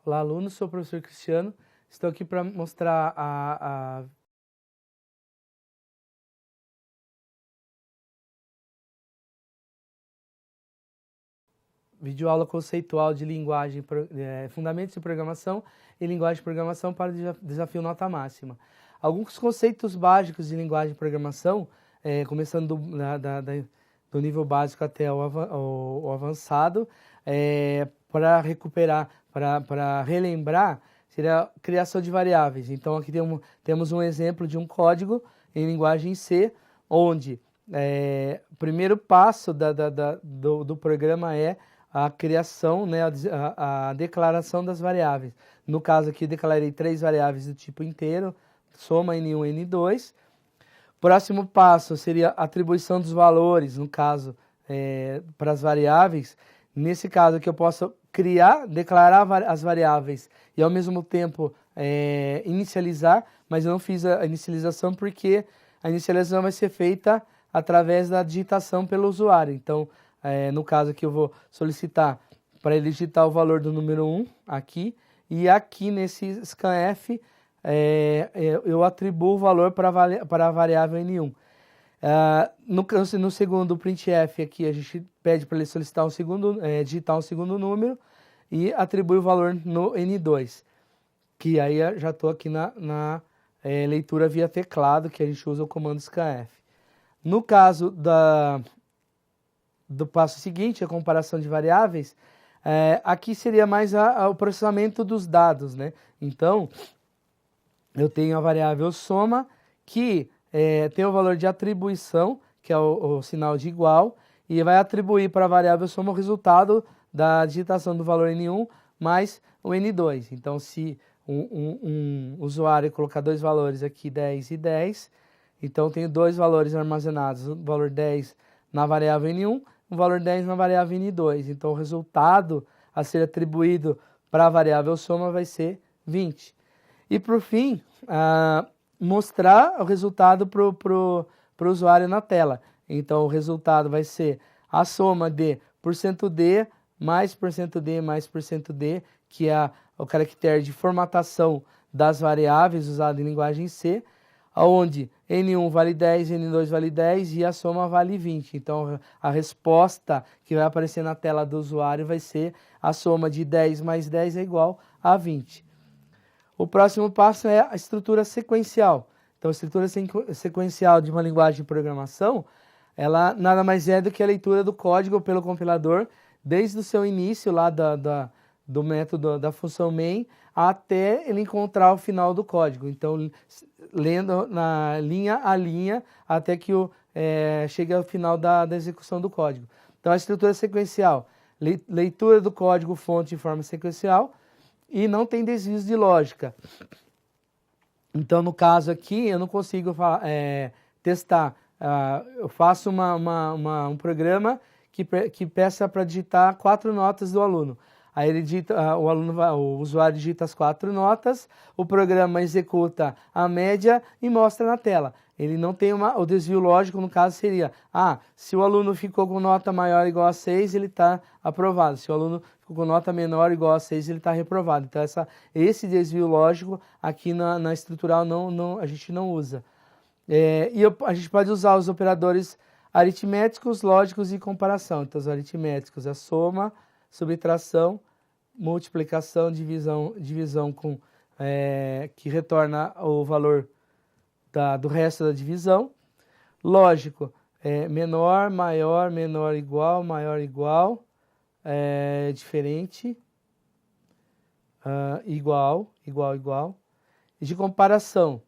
Olá, alunos, sou o professor Cristiano. Estou aqui para mostrar a videoaula conceitual de linguagem, fundamentos de programação e linguagem de programação para o desafio nota máxima. Alguns conceitos básicos de linguagem de programação, começando do nível básico até o avançado, para recuperar, para relembrar, seria a criação de variáveis. Então aqui temos um exemplo de um código em linguagem C, onde o primeiro passo do programa é a criação, né, a declaração das variáveis. No caso aqui, declarei 3 variáveis do tipo inteiro, soma N1 e N2. Próximo passo seria a atribuição dos valores, no caso, para as variáveis. Nesse caso aqui eu posso declarar as variáveis e ao mesmo tempo inicializar, mas eu não fiz a inicialização porque a inicialização vai ser feita através da digitação pelo usuário. Então, no caso aqui eu vou solicitar para ele digitar o valor do número 1 aqui, e aqui nesse scanf eu atribuo o valor para a variável N1. No segundo printf aqui a gente pede para ele solicitar digitar um segundo número e atribui o valor no N2, que aí já estou aqui na leitura via teclado, que a gente usa o comando scanf. No caso do passo seguinte, a comparação de variáveis, aqui seria mais o processamento dos dados, né? Então, eu tenho a variável soma, que tem o valor de atribuição, que é o sinal de igual, e vai atribuir para a variável soma o resultado da digitação do valor N1 mais o N2. Então, se um usuário colocar 2 valores aqui, 10 e 10, então eu tenho 2 valores armazenados, o valor 10 na variável N1, o valor 10 na variável N2. Então, o resultado a ser atribuído para a variável soma vai ser 20. E, por fim, mostrar o resultado para o usuário na tela. Então, o resultado vai ser a soma de %d mais %d mais %d, que é o caractere de formatação das variáveis usado em linguagem C, onde N1 vale 10, N2 vale 10 e a soma vale 20. Então, a resposta que vai aparecer na tela do usuário vai ser a soma de 10 mais 10 é igual a 20. O próximo passo é a estrutura sequencial. Então, a estrutura sequencial de uma linguagem de programação, ela nada mais é do que a leitura do código pelo compilador, desde o seu início lá do método da função main, até ele encontrar o final do código. Então, lendo na linha a linha, até que chegue ao final da execução do código. Então, a estrutura sequencial, leitura do código fonte de forma sequencial, e não tem desvios de lógica. Então, no caso aqui, eu não consigo testar. Eu faço um programa que peça para digitar 4 notas do aluno. Aí ele digita, o usuário digita as 4 notas, o programa executa a média e mostra na tela. Ele não tem o desvio lógico, no caso seria, se o aluno ficou com nota maior ou igual a 6, ele está aprovado. Se o aluno ficou com nota menor ou igual a 6, ele está reprovado. Então, esse desvio lógico aqui na estrutural a gente não usa. A gente pode usar os operadores aritméticos, lógicos e comparação. Então, os aritméticos, a soma, subtração, multiplicação, divisão que retorna o valor do resto da divisão. Lógico, menor, maior, menor, igual, maior, igual, diferente, igual, igual, igual. E de comparação,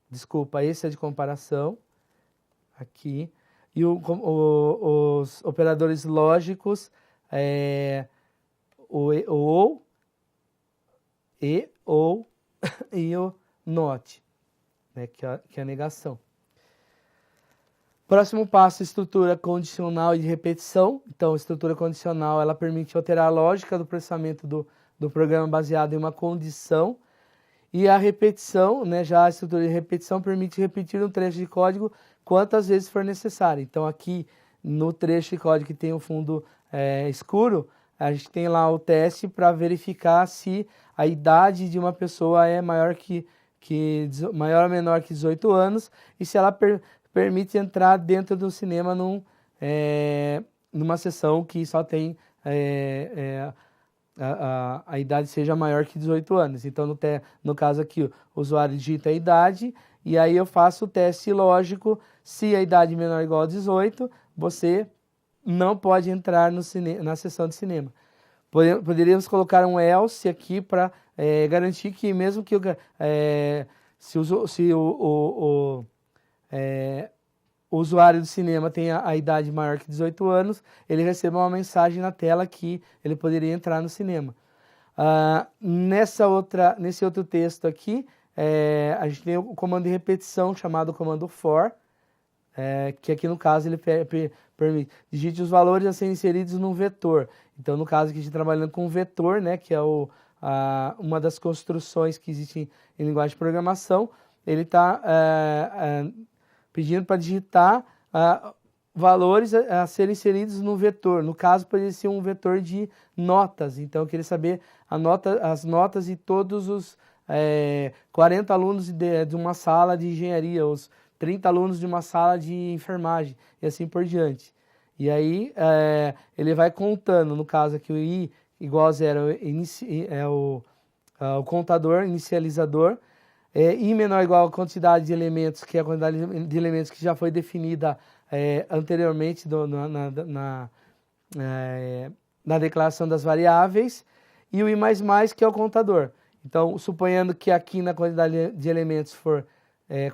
desculpa, esse é de comparação, aqui. E os operadores lógicos, o ou, e, ou, e o not, né, que é a negação. Próximo passo, estrutura condicional e de repetição. Então, a estrutura condicional ela permite alterar a lógica do processamento do programa baseado em uma condição. E a repetição, né, já a estrutura de repetição permite repetir um trecho de código quantas vezes for necessário. Então, aqui no trecho de código que tem o fundo escuro, a gente tem lá o teste para verificar se a idade de uma pessoa é maior maior ou menor que 18 anos e se ela permite entrar dentro do cinema numa sessão que só tem a idade seja maior que 18 anos. Então, no caso aqui, o usuário digita a idade e aí eu faço o teste lógico. Se a idade menor ou igual a 18, você não pode entrar na sessão de cinema. Poderíamos colocar um else aqui para garantir que mesmo que se o usuário do cinema tenha a idade maior que 18 anos, ele receba uma mensagem na tela que ele poderia entrar no cinema. Nesse outro texto aqui, a gente tem o comando de repetição chamado comando for, que aqui no caso ele permite digite os valores a serem inseridos num vetor. Então, no caso aqui a gente está trabalhando com um vetor, né, que é uma das construções que existem em linguagem de programação, ele está pedindo para digitar valores a serem inseridos no vetor. No caso, poderia ser um vetor de notas. Então, eu queria saber as notas de todos os 40 alunos de uma sala de engenharia, os 30 alunos de uma sala de enfermagem, e assim por diante. E aí, ele vai contando, no caso aqui, o i igual a 0 é o contador, inicializador, i menor ou igual a quantidade de elementos, que é a quantidade de elementos que já foi definida anteriormente na declaração das variáveis, e o i++, que é o contador. Então, suponhando que aqui na quantidade de elementos for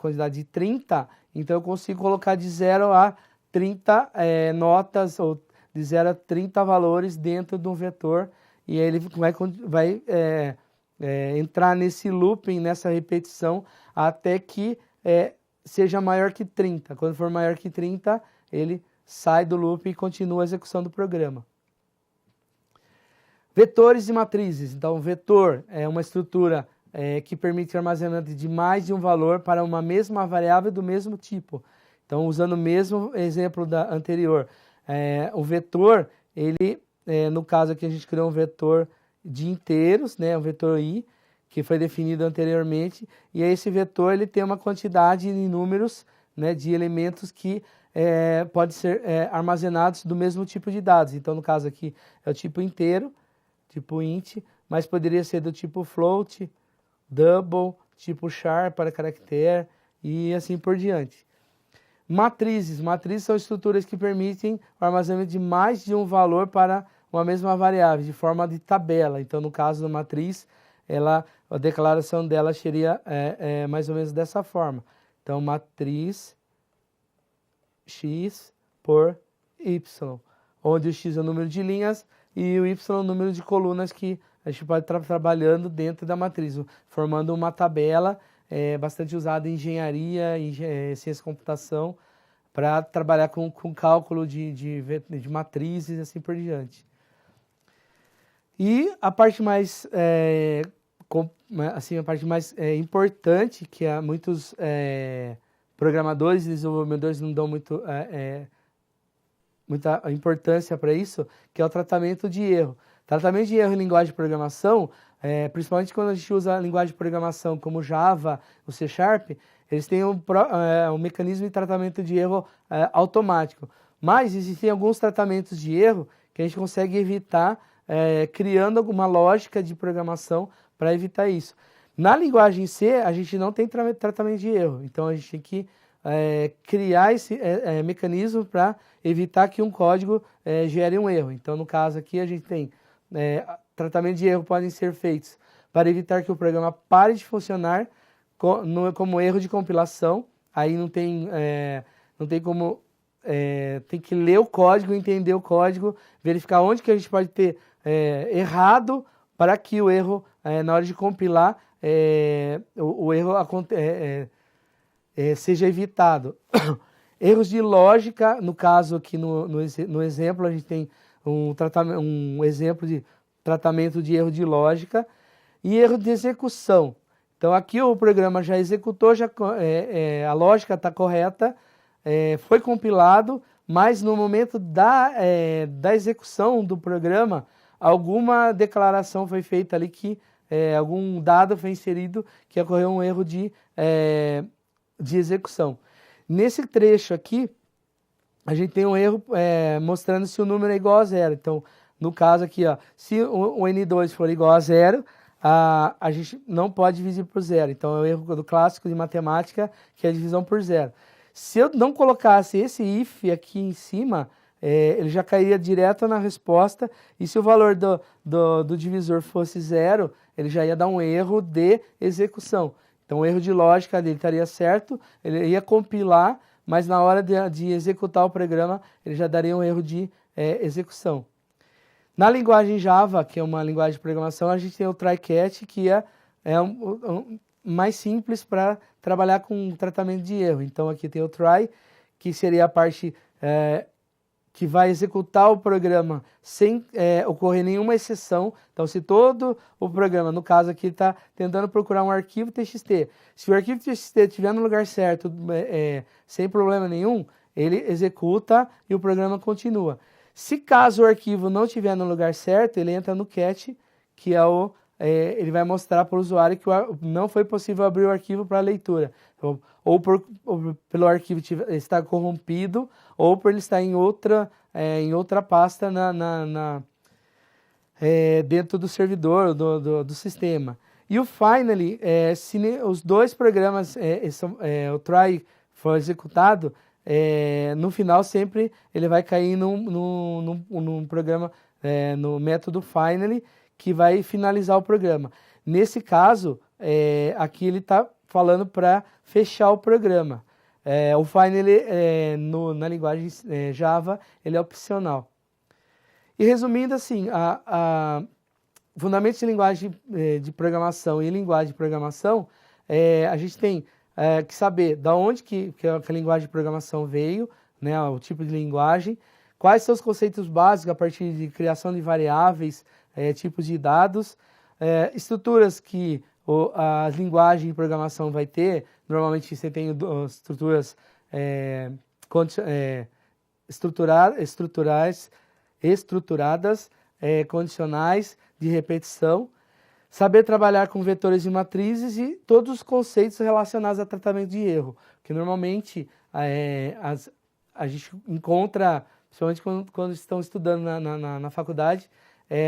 quantidade de 30, então eu consigo colocar de 0 a 30 notas, ou de 0 a 30 valores dentro de um vetor, e aí ele vai entrar nesse looping, nessa repetição, até que seja maior que 30. Quando for maior que 30, ele sai do looping e continua a execução do programa. Vetores e matrizes. Então, vetor é uma estrutura que permite o armazenamento de mais de um valor para uma mesma variável do mesmo tipo. Então, usando o mesmo exemplo anterior, o vetor, ele, no caso aqui a gente criou um vetor de inteiros, né, um vetor i, que foi definido anteriormente, e esse vetor ele tem uma quantidade em números, né, de elementos que pode ser armazenados do mesmo tipo de dados. Então, no caso aqui é o tipo inteiro, tipo int, mas poderia ser do tipo float, double, tipo char para caractere e assim por diante. Matrizes. Matrizes são estruturas que permitem o armazenamento de mais de um valor para uma mesma variável, de forma de tabela. Então, no caso da matriz, a declaração dela seria mais ou menos dessa forma. Então, matriz x por y, onde o x é o número de linhas e o y é o número de colunas que a gente pode estar trabalhando dentro da matriz, formando uma tabela bastante usada em engenharia, ciência da computação, para trabalhar com cálculo de matrizes e assim por diante. E a parte mais, importante, que muitos programadores e desenvolvedores não dão muita importância para isso, que é o tratamento de erro. Tratamento de erro em linguagem de programação, principalmente quando a gente usa a linguagem de programação como Java, o C#, eles têm um mecanismo de tratamento de erro automático. Mas existem alguns tratamentos de erro que a gente consegue evitar criando alguma lógica de programação para evitar isso. Na linguagem C, a gente não tem tratamento de erro, então a gente tem que criar esse mecanismo para evitar que um código gere um erro. Então, no caso aqui, a gente tem tratamento de erro podem ser feitos para evitar que o programa pare de funcionar como erro de compilação. Aí não tem como... tem que ler o código, entender o código, verificar onde que a gente pode ter errado para que o erro, na hora de compilar, o erro seja evitado. Erros de lógica, no caso aqui no exemplo, a gente tem um exemplo de tratamento de erro de lógica e erro de execução. Então aqui o programa já executou, a lógica está correta, foi compilado, mas no momento da execução do programa, alguma declaração foi feita ali que algum dado foi inserido que ocorreu um erro de execução. Nesse trecho aqui, a gente tem um erro mostrando se o número é igual a zero. Então, no caso aqui, ó, se o N2 for igual a zero, a gente não pode dividir por zero. Então, é o erro do clássico de matemática, que é a divisão por zero. Se eu não colocasse esse if aqui em cima, ele já cairia direto na resposta, e se o valor do divisor fosse zero, ele já ia dar um erro de execução. Então, o erro de lógica dele estaria certo, ele ia compilar, mas na hora de executar o programa, ele já daria um erro de execução. Na linguagem Java, que é uma linguagem de programação, a gente tem o try-catch, que é mais simples para trabalhar com tratamento de erro. Então, aqui tem o try, que seria a parte que vai executar o programa sem ocorrer nenhuma exceção. Então, se todo o programa, no caso aqui, está tentando procurar um arquivo TXT, se o arquivo TXT estiver no lugar certo, sem problema nenhum, ele executa e o programa continua. Se caso o arquivo não estiver no lugar certo, ele entra no catch, que é ele vai mostrar para o usuário que não foi possível abrir o arquivo para leitura. Ou pelo arquivo estar corrompido, ou por ele estar em outra pasta dentro do servidor, do sistema. E o finally, se os dois programas, o try for executado, no final sempre ele vai cair num programa, no método finally, que vai finalizar o programa. Nesse caso, aqui ele está falando para fechar o programa. O finally, na linguagem Java, ele é opcional. E resumindo assim, fundamentos de linguagem de programação e linguagem de programação, a gente tem que saber da onde que a linguagem de programação veio, né, o tipo de linguagem, quais são os conceitos básicos a partir de criação de variáveis, tipos de dados, estruturas que a linguagem de programação vai ter. Normalmente você tem estruturas estruturadas, condicionais, de repetição, saber trabalhar com vetores e matrizes e todos os conceitos relacionados a tratamento de erro, que normalmente a gente encontra, principalmente quando estão estudando na faculdade,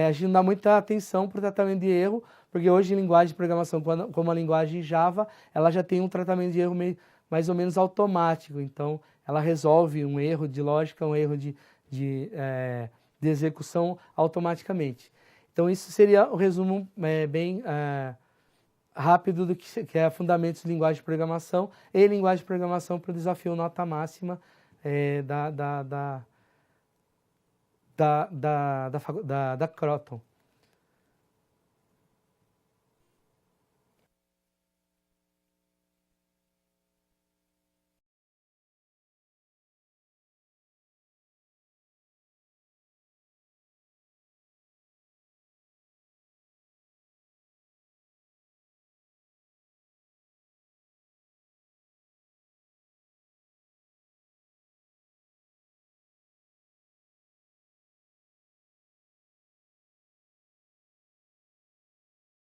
a gente não dá muita atenção para o tratamento de erro, porque hoje em linguagem de programação, como a linguagem Java, ela já tem um tratamento de erro mais ou menos automático. Então, ela resolve um erro de lógica, um erro de execução automaticamente. Então, isso seria o resumo bem rápido do que é fundamentos de linguagem de programação e linguagem de programação para o desafio nota máxima da Croton.